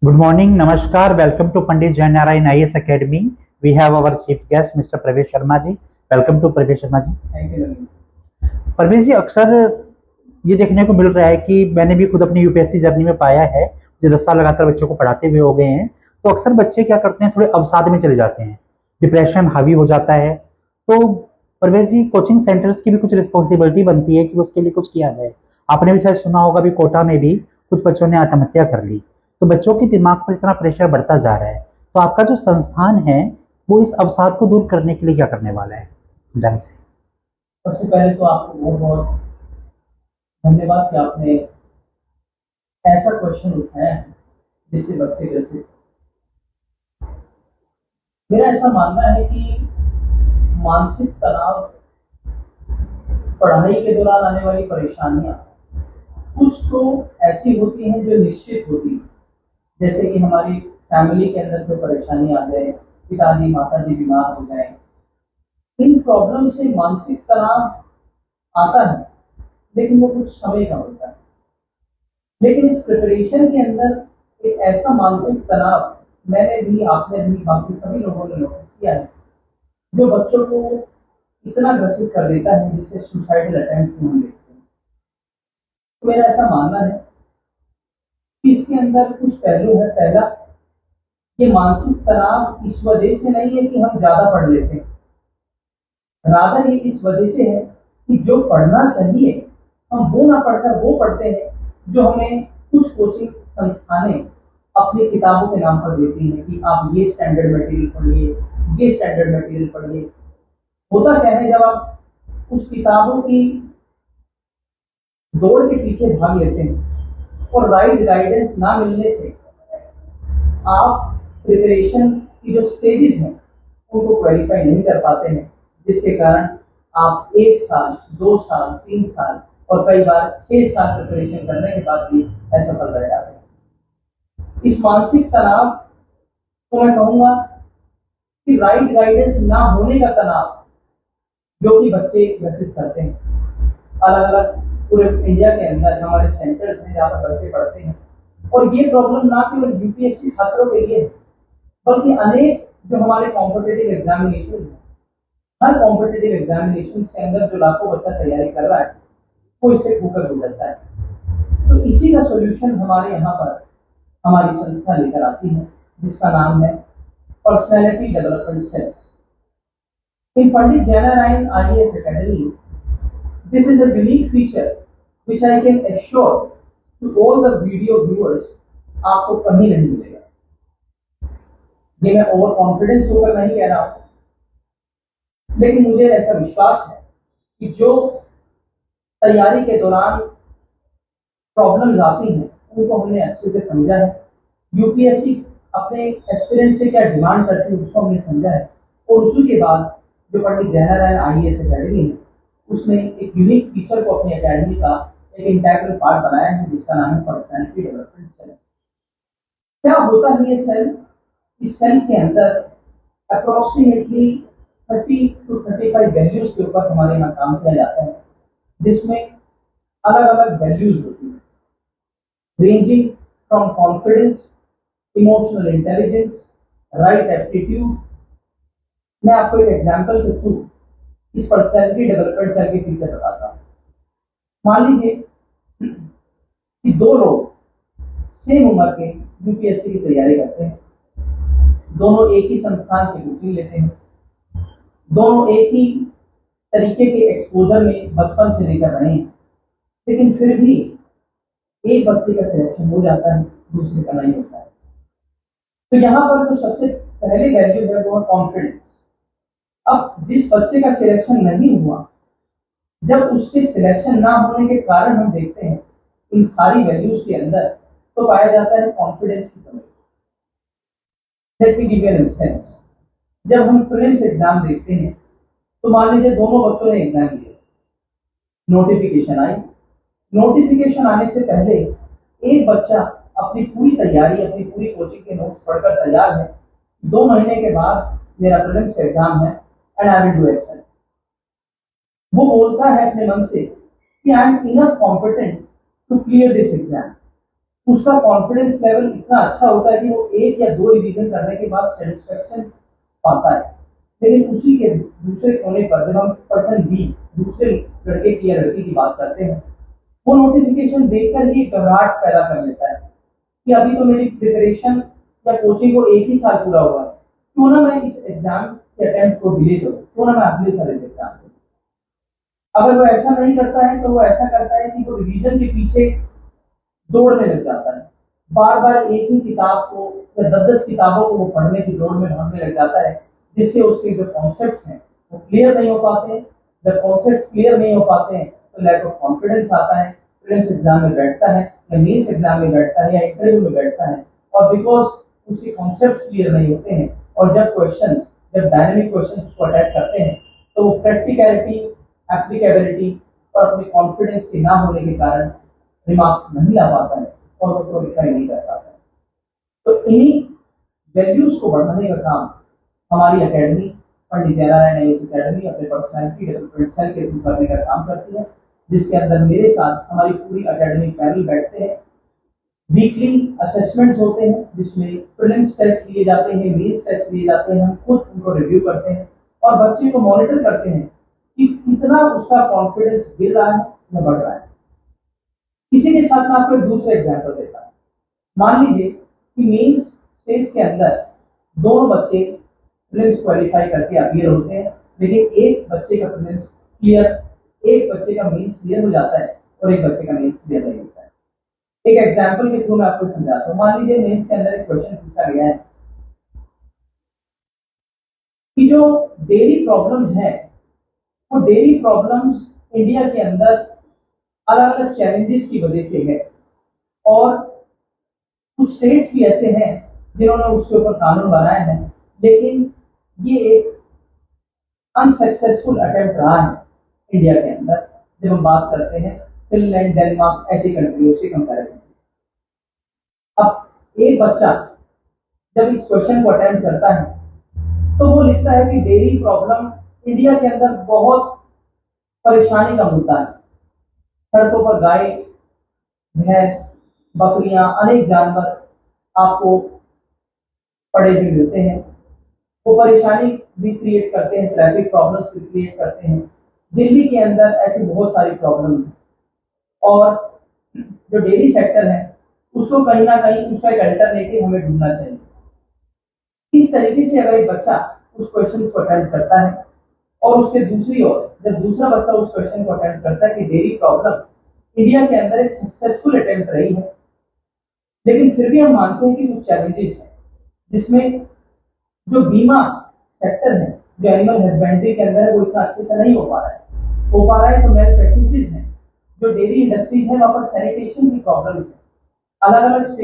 Good morning, Namaskar. Welcome to Pandit Jainarayan IAS Academy. We have our chief guest, Mr. Pravesh Sharma ji. Welcome to Pravesh Sharma ji. Thank you. परवेश जी, अक्सर ये देखने को मिल रहा है कि मैंने भी खुद अपनी यूपीएससी जर्नी में पाया है, जो 10 साल लगातार बच्चों को पढ़ाते हुए हो गए हैं, तो अक्सर बच्चे क्या करते हैं, थोड़े अवसाद में चले जाते हैं, डिप्रेशन हावी हो जाता है। तो परवेश जी, कोचिंग सेंटर्स की भी कुछ रिस्पॉन्सिबिलिटी बनती है कि उसके लिए कुछ किया जाए। आपने भी शायद सुना होगा, भी कोटा में भी कुछ बच्चों ने आत्महत्या कर ली। तो बच्चों के दिमाग पर इतना प्रेशर बढ़ता जा रहा है, तो आपका जो संस्थान है वो इस अवसाद को दूर करने के लिए क्या करने वाला है, जानना चाहिए। सबसे पहले तो आपको बहुत बहुत धन्यवाद कि आपने ऐसा क्वेश्चन उठाया है जिससे बच्चे ग्रसित। मेरा ऐसा मानना है कि मानसिक तनाव, पढ़ाई के दौरान आने वाली परेशानियां कुछ तो ऐसी होती हैं जो निश्चित होती है, जैसे कि हमारी फैमिली के अंदर कोई परेशानी आ जाए, पिताजी माताजी बीमार हो जाए, इन प्रॉब्लम से मानसिक तनाव आता है, लेकिन वो कुछ समय का होता है। लेकिन इस प्रिपरेशन के अंदर एक ऐसा मानसिक तनाव मैंने भी, आपने भी, बाकी सभी लोगों ने नोटिस किया है, जो बच्चों को इतना ग्रसित कर देता है जिससे सुसाइडल अटेम्प्ट्स होने लगते हैं। तो मेरा ऐसा मानना है कि इसके अंदर कुछ पहलू है। पहला, ये मानसिक तनाव इस वजह से नहीं है कि हम ज्यादा पढ़ लेते हैं, रादर ये इस वजह से है कि जो पढ़ना चाहिए हम वो ना पढ़कर वो पढ़ते हैं जो हमें कुछ कोचिंग संस्थानें अपनी किताबों के नाम पर देती हैं कि आप ये स्टैंडर्ड मटेरियल पढ़िए, ये स्टैंडर्ड मटेरियल पढ़िए। होता क्या है, जब आप उस किताबों की दौड़ के पीछे भाग लेते हैं और राइट गाइडेंस ना मिलने से आप प्रिपरेशन की जो स्टेजेस हैं उनको क्वालिफाई नहीं कर पाते हैं, जिसके कारण आप 1 साल, 2 साल, 3 साल और कई बार 6 साल प्रिपरेशन करने के बाद भी असफल रह जाते हैं। इस मानसिक तनाव को मैं कहूँगा कि राइट गाइडेंस ना होने का तनाव जो कि बच्चे ग्रसित करते हैं। अलग अलग पूरे इंडिया के अंदर हमारे सेंटर्स हैं जहाँ पर बच्चे पढ़ते हैं, और ये प्रॉब्लम ना केवल यूपीएससी छात्रों के लिए है, बल्कि अनेक जो हमारे कॉम्पिटिटिव एग्जामिनेशन है, हर कॉम्पिटिटिव एग्जामिनेशन के अंदर जो लाखों बच्चा तैयारी कर रहा है वो इससे होकर गुजरता है। तो इसी का सोल्यूशन हमारे यहाँ पर हमारी संस्था लेकर आती है, जिसका नाम है personality development cell. In Pandit Jainarayan IAS Academy, this is a unique feature which I can assure to all the video viewers आपको कहीं नहीं मिलेगा। ये मैं ओवर कॉन्फिडेंस होकर नहीं कह रहा हूँ, लेकिन मुझे ऐसा विश्वास है कि जो तैयारी के दौरान प्रॉब्लम्स आती हैं उनको हमने अच्छे से समझा है। यूपीएससी अपने एस्पिरेंट से क्या डिमांड करती है उसको हमने समझा है, और उसी के बाद जो पंडित जैनारायण IAS Academy है उसने एक यूनिक फीचर को अपनी अकेडमी का एक इंटेग्रल पार्ट बनाया है, जिसका नाम है पर्सनैलिटी डेवलपमेंट सेल। क्या होता है ये सेल? इस सेल के अंदर अप्रोक्सीमेटली 30 to 35 वैल्यूज के ऊपर हमारे यहाँ काम किया जाता है, जिसमें अलग अलग वैल्यूज होती हैं, ranging from confidence, emotional intelligence, right aptitude. मैं आपको एक एग्जांपल के थ्रू इस पर्सनैलिटी डेवलपमेंट सेल के फीचर बताता हूँ। मान लीजिए कि 2 लोग सेम उम्र के यूपीएससी की तैयारी करते हैं, दोनों एक ही संस्थान से कोचिंग लेते हैं, दोनों एक ही तरीके के एक्सपोजर में बचपन से लेकर रहे हैं, लेकिन फिर भी एक बच्चे का सिलेक्शन हो जाता है, दूसरे का नहीं होता है। तो यहाँ पर जो सबसे पहले वैल्यू है वो है कॉन्फिडेंस। अब जिस बच्चे का सिलेक्शन नहीं हुआ, जब उसके सिलेक्शन ना होने के कारण हम देखते हैं इन सारी वैल्यूज के अंदर, तो पाया जाता है कॉन्फिडेंस की कमी। Let me give you an instance. जब हम प्रीलिम्स एग्जाम देखते हैं तो मान लीजिए दोनों बच्चों ने एग्जाम दिया, नोटिफिकेशन आई। नोटिफिकेशन आने से पहले एक बच्चा अपनी पूरी तैयारी, अपनी पूरी कोचिंग के नोट्स पढ़कर तैयार है, 2 महीने के बाद मेरा प्रीलिम्स एग्जाम है and I will do excel. वो बोलता है अपने मन से कि I am enough competent to clear this exam, उसका कॉन्फिडेंस लेवल इतना अच्छा होता है कि वो 1 या 2 रिवीजन करने के बाद सेटिस्फेक्शन पाता है। लेकिन उसी के दूसरे कोने पर जब हम पर्सन बी, दूसरे लड़के की या लड़की की बात करते हैं, वो नोटिफिकेशन देखकर ही घबराहट पैदा कर लेता है कि अभी तो मेरी प्रिपरेशन या कोचिंग को 1 ही साल पूरा हुआ है, क्यों ना मैं इस एग्जाम के अटेम्प्ट को डिले करूँ, क्यों ना मैं अगले साल इस एग्जाम को। अगर वो ऐसा नहीं करता है तो वो ऐसा करता है कि वो रिवीजन के पीछे दौड़ने लग जाता है, बार बार एक ही किताब को या 10-10 किताबों को वो पढ़ने की दौड़ में भागने लग जाता है, जिससे उसके जो कॉन्सेप्ट्स हैं वो क्लियर नहीं हो पाते। जब कॉन्सेप्ट्स क्लियर नहीं हो पाते हैं तो लैक ऑफ कॉन्फिडेंस आता है, प्रीलिम्स एग्जाम में बैठता है या मेंस एग्जाम में बैठता है या इंटरव्यू में बैठता है, और बिकॉज उसके कॉन्सेप्ट्स क्लियर नहीं होते हैं और जब डायनेमिक क्वेश्चन उसको अटैक करते हैं तो वो प्रैक्टिकलिटी, एप्लीकेबिलिटी और अपने कॉन्फिडेंस के ना होने के कारण रिमार्क्स नहीं ला पाता है और वो क्वालिफाई नहीं कर पाता है। तो इन्हीं वैल्यूज को बढ़ाने का काम हमारी एकेडमी, पंडित जयनारायण आईएएस एकेडमी अपने पर्सनैलिटी डेवलपमेंट सेल के थ्रू करने का काम करती है, जिसके अंदर मेरे साथ हमारी पूरी एकेडमिक पैनल बैठते हैं। वीकली असेसमेंट्स होते हैं जिसमें प्रीलिम्स टेस्ट लिए जाते हैं, मेंस टेस्ट लिए जाते हैं, हम खुद उनको रिव्यू करते हैं और बच्चे को मॉनिटर करते हैं कि कितना उसका कॉन्फिडेंस गिर रहा है या बढ़ रहा है। इसी के साथ मैं आपको एक दूसरा एग्जाम्पल देता हूँ। मान लीजिए कि मेंस स्टेज के अंदर दोनों बच्चे प्रीलिम्स क्वालिफाई करके अपीयर होते हैं, लेकिन एक बच्चे का प्रीलिम्स क्लियर, एक बच्चे का मेंस क्लियर हो जाता है और एक बच्चे का मेंस क्लियर नहीं होता है। एक एग्जाम्पल के थ्रू मैं आपको समझाता हूँ। मान लीजिए मेंस के अंदर एक क्वेश्चन पूछा गया है कि जो डेयरी प्रॉब्लम्स हैं, वो डेयरी प्रॉब्लम्स इंडिया के अंदर अलग अलग चैलेंजेस की वजह से है, और कुछ स्टेट्स भी ऐसे हैं जिन्होंने उसके ऊपर कानून बनाए हैं, लेकिन ये एक अनसक्सेसफुल अटेम्प्ट रहा है इंडिया के अंदर जब हम बात करते हैं फिनलैंड, डेनमार्क ऐसी कंट्रीज के कंपैरिजन। अब एक बच्चा जब इस क्वेश्चन को अटेम्प्ट करता है तो वो लिखता है कि डेयरी प्रॉब्लम इंडिया के अंदर बहुत परेशानी का मुद्दा है। सड़कों पर गाय, भैंस, बकरियां, अनेक जानवर आपको पड़े हुए मिलते हैं। वो परेशानी भी क्रिएट करते हैं, ट्रैफिक प्रॉब्लम्स भी क्रिएट करते हैं। दिल्ली के अंदर ऐसी बहुत सारी प्रॉब्लम्स हैं और जो डेयरी सेक्टर है उसको कहीं ना कहीं उसका एक अल्टरनेटिव हमें ढूंढना चाहिए। इस तरीके से अगर एक बच्चा उस क्वेश्चन को अटेम्प्ट करता है और उसके दूसरी ओर जब दूसरा बच्चा उस क्वेश्चन को अटेम्प्ट करता है कि डेयरी प्रॉब्लम इंडिया के अंदर एक सक्सेसफुल अटेम्प्ट रही है, लेकिन फिर भी हम मानते हैं कि कुछ चैलेंजेस हैं, जिसमें जो बीमा सेक्टर है, जो एनिमल हस्बेंड्री के अंदर है, वो इतना अच्छे से नहीं हो पा रहा है तो मेल प्रैक्टिसेस हैं। जो डेयरी इंडस्ट्रीज है वहां पर सैनिटेशन की प्रॉब्लम है, अलग अलग